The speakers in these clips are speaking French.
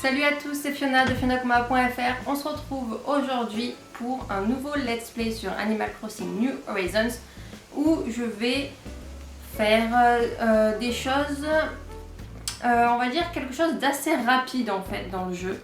Salut à tous, c'est Fiona de FionaKuma.fr. On se retrouve aujourd'hui pour un nouveau let's play sur Animal Crossing New Horizons où je vais faire des choses, on va dire quelque chose d'assez rapide en fait dans le jeu,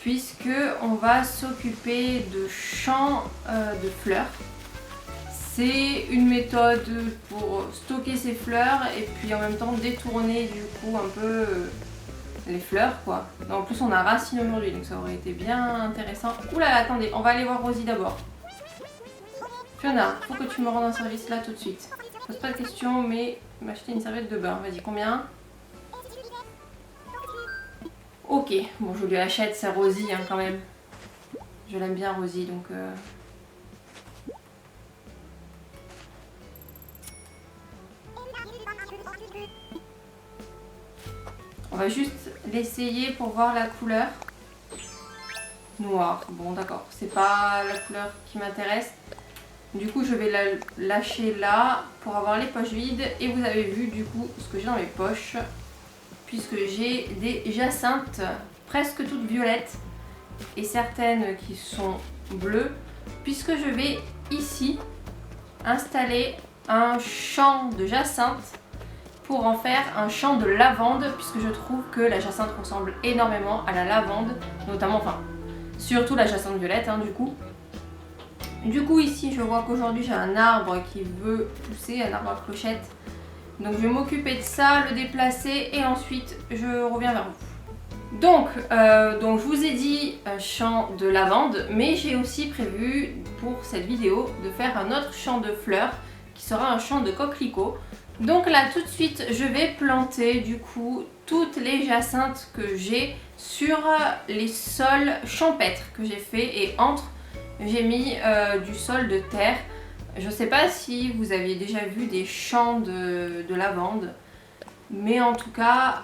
puisque on va s'occuper de champs de fleurs. C'est une méthode pour stocker ses fleurs et puis en même temps détourner du coup un peu les fleurs quoi. En plus on a Racine aujourd'hui donc ça aurait été bien intéressant. Oula, attendez, on va aller voir Rosie d'abord. Fiona, faut que tu me rendes un service là tout de suite. Pose pas de questions mais m'acheter une serviette de bain. Vas-y, combien? Ok, bon je lui achète, c'est Rosie hein, quand même. Je l'aime bien Rosie donc... On va juste l'essayer pour voir la couleur. Noir, bon d'accord, c'est pas la couleur qui m'intéresse. Du coup je vais la lâcher là pour avoir les poches vides. Et vous avez vu du coup ce que j'ai dans mes poches. Puisque j'ai des jacinthes presque toutes violettes. Et certaines qui sont bleues. Puisque je vais ici installer un champ de jacinthes pour en faire un champ de lavande, puisque je trouve que la jacinthe ressemble énormément à la lavande, notamment, enfin, surtout la jacinthe violette, hein, du coup. Du coup, ici, je vois qu'aujourd'hui, j'ai un arbre qui veut pousser, un arbre à clochette. Donc, je vais m'occuper de ça, le déplacer, et ensuite, je reviens vers vous. Donc, je vous ai dit un champ de lavande, mais j'ai aussi prévu, pour cette vidéo, de faire un autre champ de fleurs, qui sera un champ de coquelicots. Donc là tout de suite je vais planter du coup toutes les jacinthes que j'ai sur les sols champêtres que j'ai fait, et entre j'ai mis du sol de terre. Je sais pas si vous aviez déjà vu des champs de lavande, mais en tout cas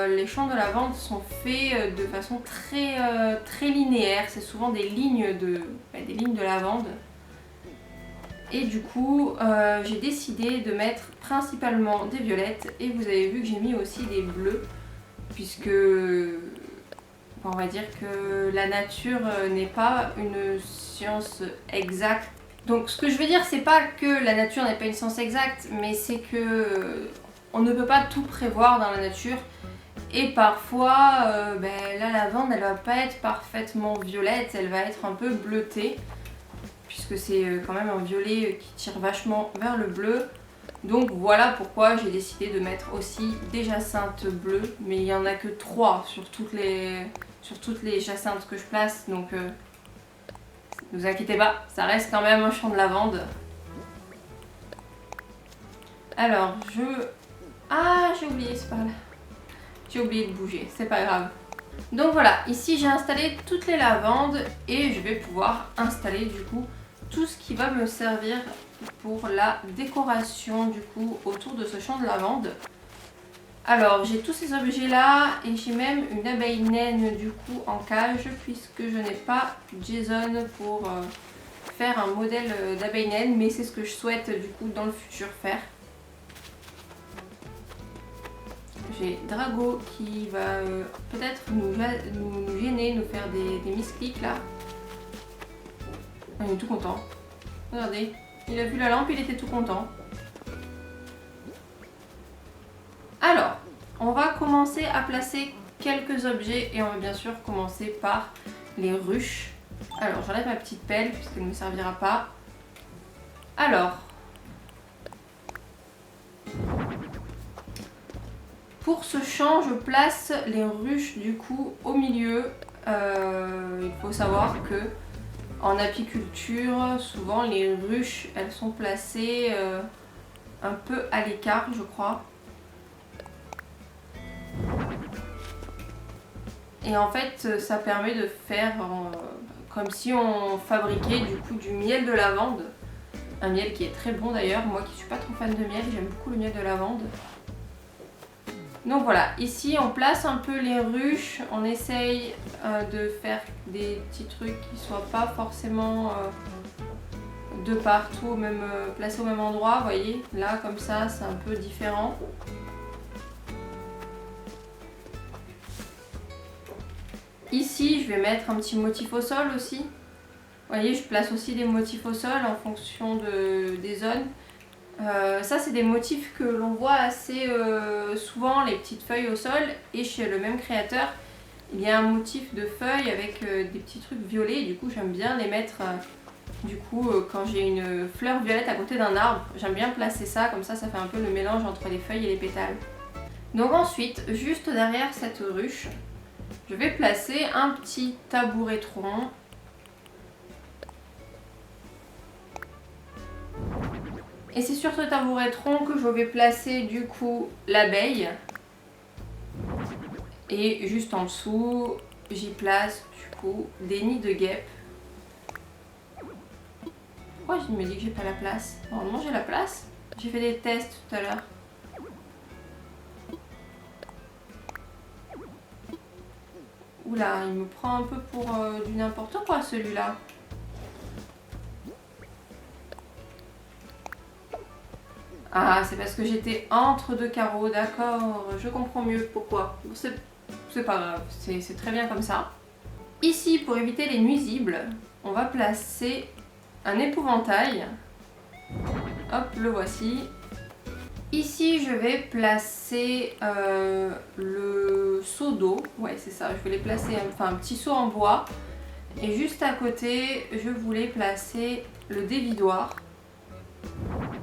les champs de lavande sont faits de façon très linéaire. C'est souvent des lignes de lavande. Et du coup, j'ai décidé de mettre principalement des violettes. Et vous avez vu que j'ai mis aussi des bleus. Puisque, on va dire que la nature n'est pas une science exacte. Donc ce que je veux dire, c'est pas que la nature n'est pas une science exacte, mais c'est que on ne peut pas tout prévoir dans la nature. Et parfois, la lavande, elle va pas être parfaitement violette, elle va être un peu bleutée. Puisque c'est quand même un violet qui tire vachement vers le bleu. Donc voilà pourquoi j'ai décidé de mettre aussi des jacinthes bleues. Mais il n'y en a que 3 sur toutes les jacinthes que je place. Donc ne vous inquiétez pas, ça reste quand même un champ de lavande. Alors ah, j'ai oublié, c'est pas là. J'ai oublié de bouger, c'est pas grave. Donc voilà, ici j'ai installé toutes les lavandes. Et je vais pouvoir installer du coup tout ce qui va me servir pour la décoration du coup autour de ce champ de lavande. Alors j'ai tous ces objets là et j'ai même une abeille naine du coup en cage, puisque je n'ai pas Jason pour faire un modèle d'abeille naine, mais c'est ce que je souhaite du coup dans le futur faire. J'ai Drago qui va peut-être nous gêner, nous faire des misclics là. Il est tout content. Regardez, il a vu la lampe, il était tout content. Alors, on va commencer à placer quelques objets et on va bien sûr commencer par les ruches. Alors, j'enlève ma petite pelle puisqu'elle ne me servira pas. Alors, pour ce champ, je place les ruches du coup au milieu. Il faut savoir que en apiculture, souvent les ruches, elles sont placées un peu à l'écart, je crois. Et en fait, ça permet de faire comme si on fabriquait du coup du miel de lavande. Un miel qui est très bon d'ailleurs. Moi qui suis pas trop fan de miel, j'aime beaucoup le miel de lavande. Donc voilà, ici on place un peu les ruches, on essaye de faire des petits trucs qui ne soient pas forcément de partout, même placés au même endroit, vous voyez, là comme ça c'est un peu différent. Ici, je vais mettre un petit motif au sol aussi. Vous voyez, je place aussi des motifs au sol en fonction des zones. Ça, c'est des motifs que l'on voit assez souvent, les petites feuilles au sol. Et chez le même créateur, il y a un motif de feuilles avec des petits trucs violets. Du coup, j'aime bien les mettre, quand j'ai une fleur violette à côté d'un arbre, j'aime bien placer ça. Comme ça fait un peu le mélange entre les feuilles et les pétales. Donc ensuite, juste derrière cette ruche, je vais placer un petit tabouret tronc. Et c'est sur ce tabouret tronc que je vais placer du coup l'abeille. Et juste en dessous, j'y place du coup des nids de guêpes. Pourquoi je me dis que j'ai pas la place? Normalement j'ai la place. J'ai fait des tests tout à l'heure. Oula, il me prend un peu pour du n'importe quoi celui-là. Ah, c'est parce que j'étais entre deux carreaux, d'accord, je comprends mieux pourquoi. C'est pas grave, c'est très bien comme ça. Ici, pour éviter les nuisibles, on va placer un épouvantail. Hop, le voici. Ici, je vais placer le seau d'eau. Ouais, c'est ça, je voulais placer un petit seau en bois. Et juste à côté, je voulais placer le dévidoir.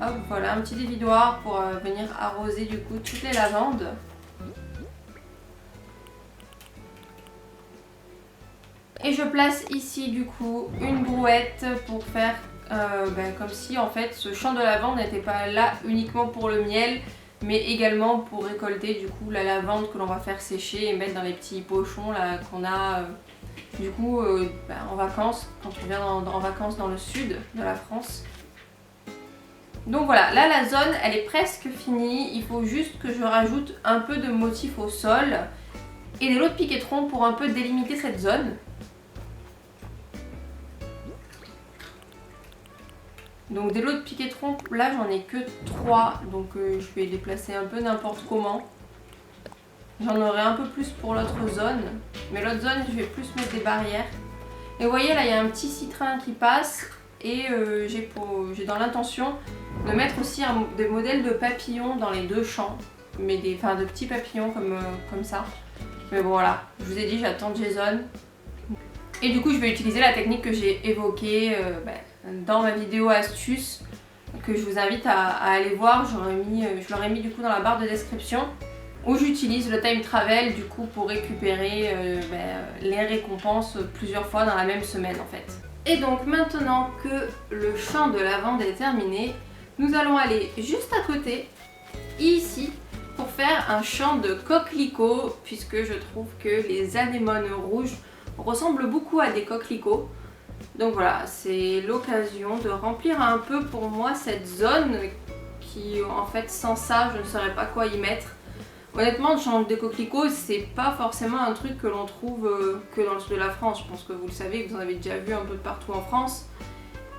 Hop, voilà, un petit dévidoir pour venir arroser du coup toutes les lavandes. Et je place ici du coup une brouette pour faire comme si en fait ce champ de lavande n'était pas là uniquement pour le miel, mais également pour récolter du coup la lavande que l'on va faire sécher et mettre dans les petits pochons là qu'on a en vacances, quand on vient en vacances dans le sud de la France. Donc voilà, là la zone elle est presque finie, il faut juste que je rajoute un peu de motif au sol et des lots de piquetron pour un peu délimiter cette zone. Donc des lots de piquetron, là j'en ai que 3, donc je vais les placer un peu n'importe comment. J'en aurai un peu plus pour l'autre zone, mais l'autre zone je vais plus mettre des barrières. Et vous voyez là il y a un petit citrin qui passe et j'ai dans l'intention de mettre aussi des modèles de papillons dans les deux champs, mais de petits papillons comme ça. Mais bon voilà, je vous ai dit j'attends Jason. Et du coup je vais utiliser la technique que j'ai évoquée dans ma vidéo astuce, que je vous invite à aller voir. Je l'aurai mis du coup dans la barre de description, où j'utilise le time travel du coup pour récupérer les récompenses plusieurs fois dans la même semaine en fait. Et donc maintenant que le champ de lavande est terminé, nous allons aller juste à côté, ici, pour faire un champ de coquelicots, puisque je trouve que les anémones rouges ressemblent beaucoup à des coquelicots. Donc voilà, c'est l'occasion de remplir un peu pour moi cette zone qui, en fait, sans ça, je ne saurais pas quoi y mettre. Honnêtement, le champ de coquelicots, c'est pas forcément un truc que l'on trouve que dans le sud de la France. Je pense que vous le savez, que vous en avez déjà vu un peu de partout en France.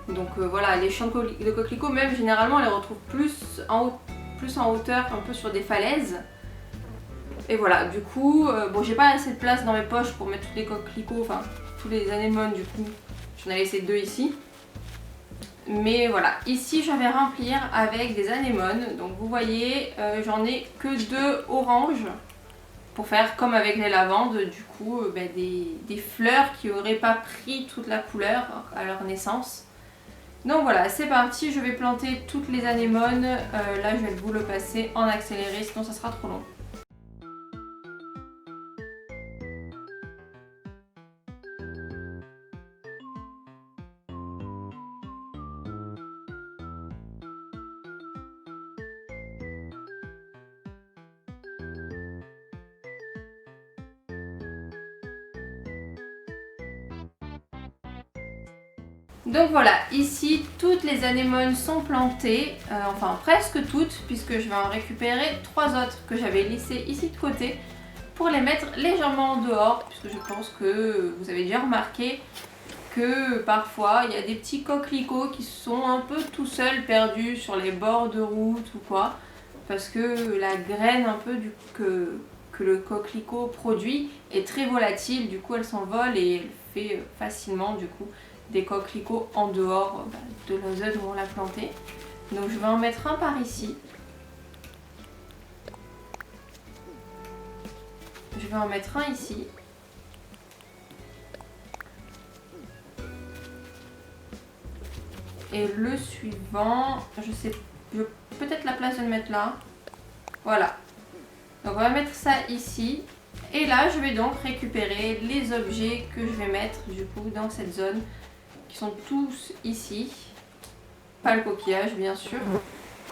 Donc voilà, les champs de coquelicots, même généralement, on les retrouve plus en hauteur, un peu sur des falaises. Et voilà, du coup, bon, j'ai pas assez de place dans mes poches pour mettre tous les coquelicots, enfin, tous les anémones, du coup. J'en ai laissé 2 ici. Mais voilà, ici je vais remplir avec des anémones. Donc vous voyez, j'en ai que 2 oranges pour faire comme avec les lavandes, du coup des fleurs qui n'auraient pas pris toute la couleur à leur naissance. Donc voilà, c'est parti, je vais planter toutes les anémones. Là je vais vous le passer en accéléré, sinon ça sera trop long. Donc voilà, ici toutes les anémones sont plantées, enfin presque toutes, puisque je vais en récupérer 3 autres que j'avais laissées ici de côté pour les mettre légèrement en dehors, puisque je pense que vous avez déjà remarqué que parfois il y a des petits coquelicots qui sont un peu tout seuls perdus sur les bords de route ou quoi, parce que la graine un peu que que le coquelicot produit est très volatile, du coup elle s'envole et elle fait facilement du coup des coquelicots en dehors de la zone où on l'a planté. Donc je vais en mettre un par ici. Je vais en mettre un ici. Et le suivant, je sais, peut-être la place de le mettre là. Voilà. Donc on va mettre ça ici. Et là, je vais donc récupérer les objets que je vais mettre du coup dans cette zone, qui sont tous ici. Pas le coquillage bien sûr,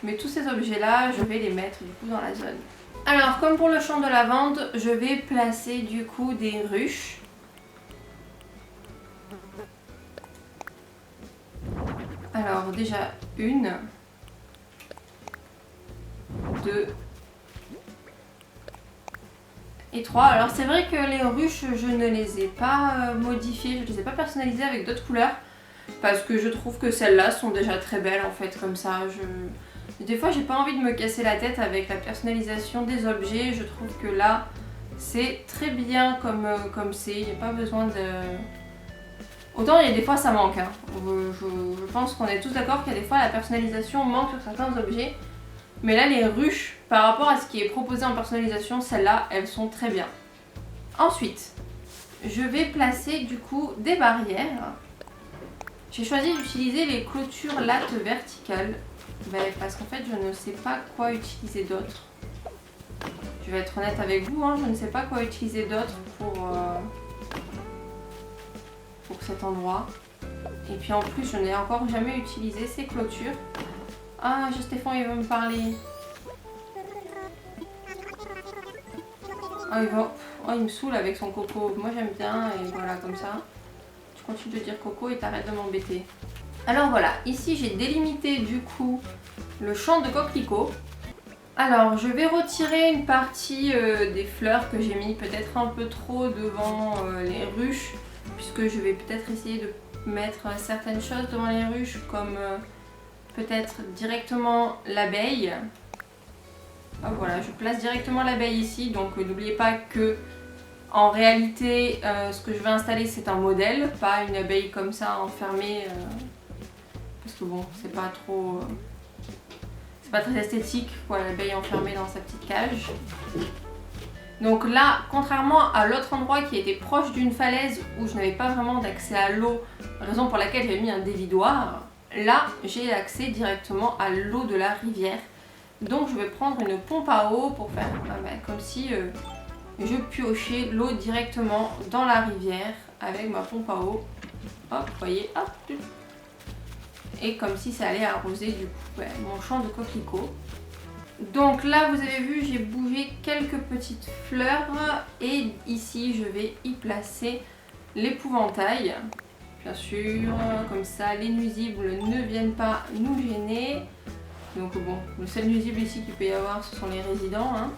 mais tous ces objets là, je vais les mettre du coup dans la zone. Alors comme pour le champ de lavande, je vais placer du coup des ruches. Alors déjà 1, 2 et 3. Alors c'est vrai que les ruches, je ne les ai pas modifiées, je ne les ai pas personnalisées avec d'autres couleurs. Parce que je trouve que celles-là sont déjà très belles en fait comme ça. Des fois j'ai pas envie de me casser la tête avec la personnalisation des objets. Je trouve que là c'est très bien comme c'est. Il n'y a pas besoin de... Autant il y a des fois ça manque. Hein. Je pense qu'on est tous d'accord qu'il y a des fois la personnalisation manque sur certains objets. Mais là les ruches, par rapport à ce qui est proposé en personnalisation, celles-là elles sont très bien. Ensuite, je vais placer du coup des barrières. J'ai choisi d'utiliser les clôtures lattes verticales parce qu'en fait je ne sais pas quoi utiliser d'autre. Je vais être honnête avec vous, hein, je ne sais pas quoi utiliser d'autre pour cet endroit. Et puis en plus je n'ai encore jamais utilisé ces clôtures. Ah, Stéphane il veut me parler. Oh, il me saoule avec son coco. Moi j'aime bien et voilà comme ça. Continue de dire coco et t'arrêtes de m'embêter. Alors voilà, ici j'ai délimité du coup le champ de coquelicots. Alors je vais retirer une partie des fleurs que j'ai mis peut-être un peu trop devant les ruches, puisque je vais peut-être essayer de mettre certaines choses devant les ruches comme peut-être directement l'abeille. Ah, voilà, je place directement l'abeille ici, donc n'oubliez pas que en réalité, ce que je vais installer c'est un modèle, pas une abeille comme ça enfermée, parce que bon, c'est pas trop, c'est pas très esthétique quoi, l'abeille enfermée dans sa petite cage. Donc là, contrairement à l'autre endroit qui était proche d'une falaise où je n'avais pas vraiment d'accès à l'eau, raison pour laquelle j'ai mis un dévidoir, là j'ai accès directement à l'eau de la rivière. Donc je vais prendre une pompe à eau pour faire comme si je piochais l'eau directement dans la rivière avec ma pompe à eau. Hop, vous voyez, hop. Et comme si ça allait arroser du coup mon champ de coquelicots. Donc là vous avez vu, j'ai bougé quelques petites fleurs et ici je vais y placer l'épouvantail. Bien sûr, comme ça les nuisibles ne viennent pas nous gêner. Donc bon, le seul nuisible ici qu'il peut y avoir ce sont les résidents. Hein.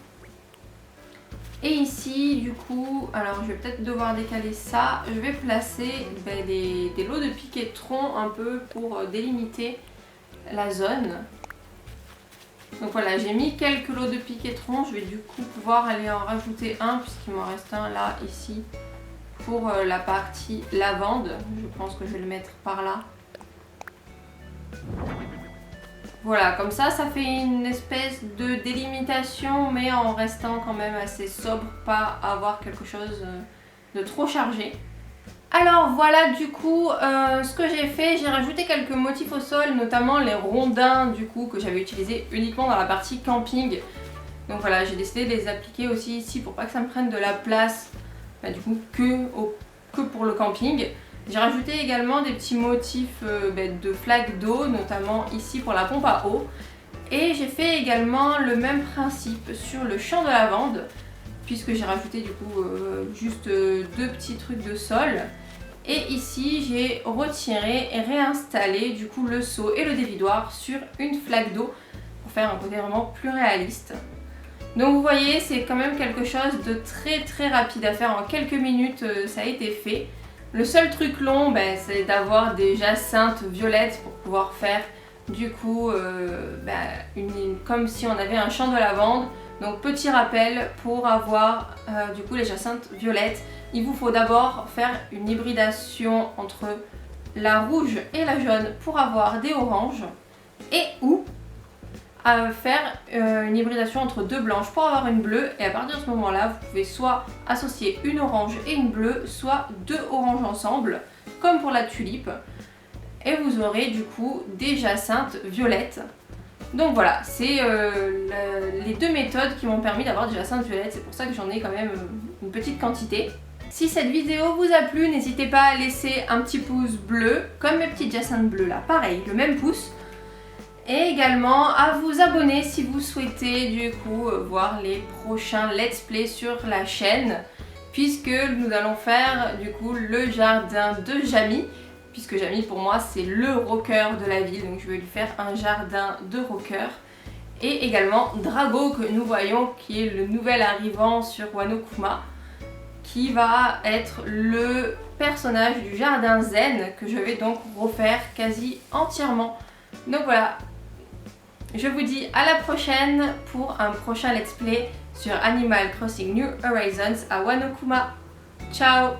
Et ici du coup, alors je vais peut-être devoir décaler ça, je vais placer des lots de piquets de tronc un peu pour délimiter la zone. Donc voilà, j'ai mis quelques lots de piquets de tronc, je vais du coup pouvoir aller en rajouter un puisqu'il m'en reste un là, ici, pour la partie lavande. Je pense que je vais le mettre par là. Voilà, comme ça fait une espèce de délimitation, mais en restant quand même assez sobre, pas avoir quelque chose de trop chargé. Alors voilà du coup ce que j'ai fait, j'ai rajouté quelques motifs au sol, notamment les rondins du coup que j'avais utilisés uniquement dans la partie camping. Donc voilà, j'ai décidé de les appliquer aussi ici pour pas que ça me prenne de la place, du coup que pour le camping. J'ai rajouté également des petits motifs de flaques d'eau, notamment ici pour la pompe à eau. Et j'ai fait également le même principe sur le champ de lavande, puisque j'ai rajouté du coup juste deux petits trucs de sol. Et ici j'ai retiré et réinstallé du coup le seau et le dévidoir sur une flaque d'eau pour faire un côté vraiment plus réaliste. Donc vous voyez, c'est quand même quelque chose de très rapide à faire. En quelques minutes ça a été fait. Le seul truc long, c'est d'avoir des jacinthes violettes pour pouvoir faire du coup comme si on avait un champ de lavande, Donc petit rappel, pour avoir du coup les jacinthes violettes, il vous faut d'abord faire une hybridation entre la rouge et la jaune pour avoir des oranges, et ou faire une hybridation entre deux blanches pour avoir une bleue, et à partir de ce moment là vous pouvez soit associer une orange et une bleue, soit deux oranges ensemble comme pour la tulipe, et vous aurez du coup des jacinthes violettes. Donc voilà, c'est les deux méthodes qui m'ont permis d'avoir des jacinthes violettes, c'est pour ça que j'en ai quand même une petite quantité. Si cette vidéo vous a plu, n'hésitez pas à laisser un petit pouce bleu, comme mes petites jacinthes bleues là, pareil, le même pouce. Et également à vous abonner si vous souhaitez du coup voir les prochains let's play sur la chaîne, puisque nous allons faire du coup le jardin de Jamie, puisque Jamie pour moi c'est le rocker de la ville, donc je vais lui faire un jardin de rocker. Et également Drago, que nous voyons, qui est le nouvel arrivant sur Wano Kuma, qui va être le personnage du jardin zen, que je vais donc refaire quasi entièrement. Donc voilà, je vous dis à la prochaine pour un prochain let's play sur Animal Crossing New Horizons à Wano Kuma. Ciao!